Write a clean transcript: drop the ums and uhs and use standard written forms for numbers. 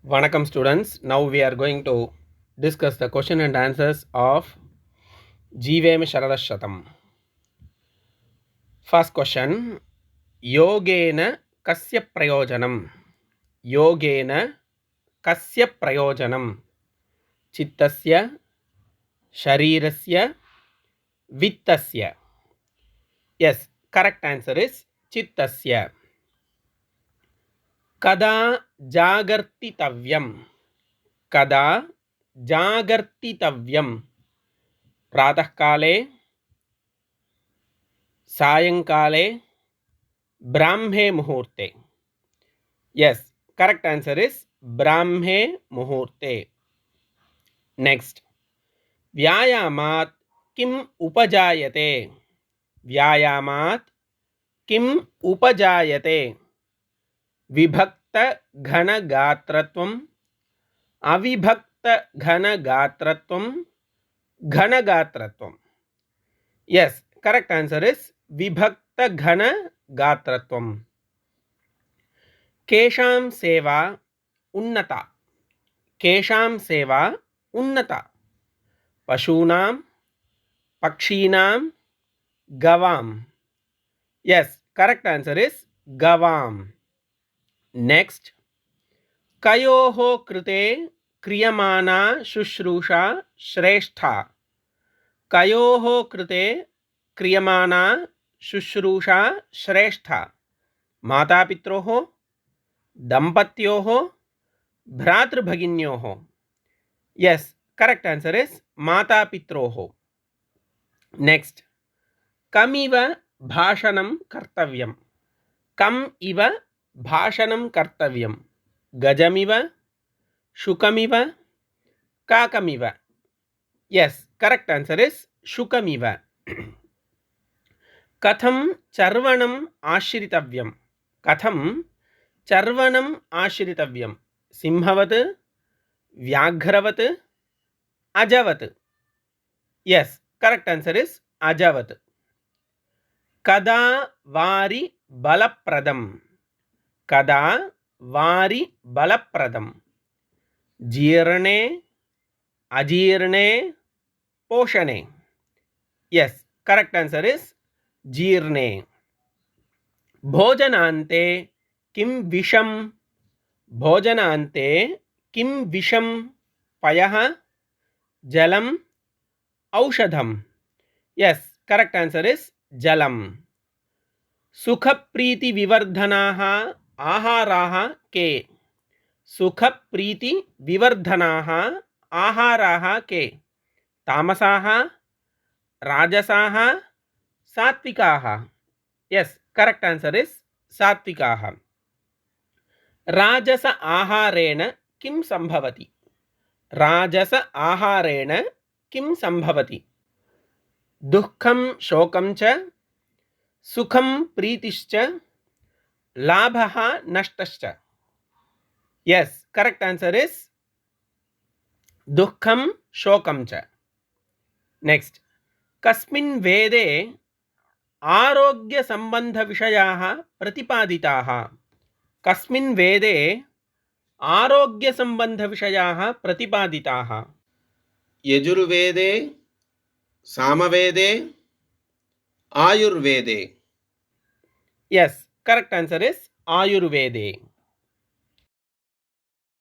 Vanakkam students, now we are going to discuss the question and answers of Jeevem Sharadashatam. First question, Yogena Kasya Prayojanam. Yogena Kasya Prayojanam. Chittasya, Sharirasya, Vittasya. Yes, correct answer is Chittasya. Kada Jagartitavyam. Kada Jagartitavyam. प्रातःकाले सायंकाले ब्राह्मे मुहूर्ते. Yes, correct answer is ब्राह्मे मुहूर्ते. Next, व्यायामात् किम उपजायते. व्यायामात् किम उपजायते. विभक्त घन गात्रत्वम, अविभक्त घन गात्रत्वम, घन गात्रत्वम. Yes, correct answer is विभक्त घन गात्रत्वम. केशां सेवा उन्नता. केशां सेवा उन्नता. पशूनां, पक्षीणां, गवां. Yes, correct answer is गवां. Next, कयोः कृते क्रियमाणा शुश्रूषा श्रेष्ठा. कयोः कृते क्रियमाणा शुश्रूषा श्रेष्ठा. मातापित्रोः, दम्पत्योः, भ्रातृभगिन्योः. Yes, correct answer is मातापित्रोः. Next, कमिव भाषणं कर्तव्यं. कम इव भाषणं कर्तव्यं. गजमिव, शुकमिव, काकमिव. Yes, correct answer is शुकमिव. कथं चर्वणम् आश्रितव्यं. कथं चर्वणम् आश्रितव्यं. सिंहवत्, व्याघ्रवत्, अजवत्. Yes, correct answer is अजवत्. कदा वारि बलप्रदं. कदा वारि बलप्रदं. जीर्णे, अजीर्णे, पोषणे. Yes, correct answer is जीर्णे. भोजनान्ते किं विषं. भोजनान्ते किं विषं. पयः, जलम, औषधम. Yes, correct answer is जलम. सुखप्रीति विवर्धनाः आहाराः के. सुखप्रीति विवर्धनाः आहाराः के. तामसाः, राजसाः, सात्विकाः. Yes, correct answer is सात्विकाः. राजस आहारेण किं संभवति. राजस आहारेण किं संभवति. दुःखं शोकं च, सुखं प्रीतिश्च, लाभः नष्टश्च. Yes, correct answer is दुःखं शोकं च. Next, कस्मिन् वेदे आरोग्य संबंध विषयाः प्रतिपादिताः. कस्मिन् वेदे आरोग्य संबंध विषयाः प्रतिपादिताः. यजुर्वेदे, सामवेदे, आयुर्वेदे. Yes, correct answer is आयुर्वेदे.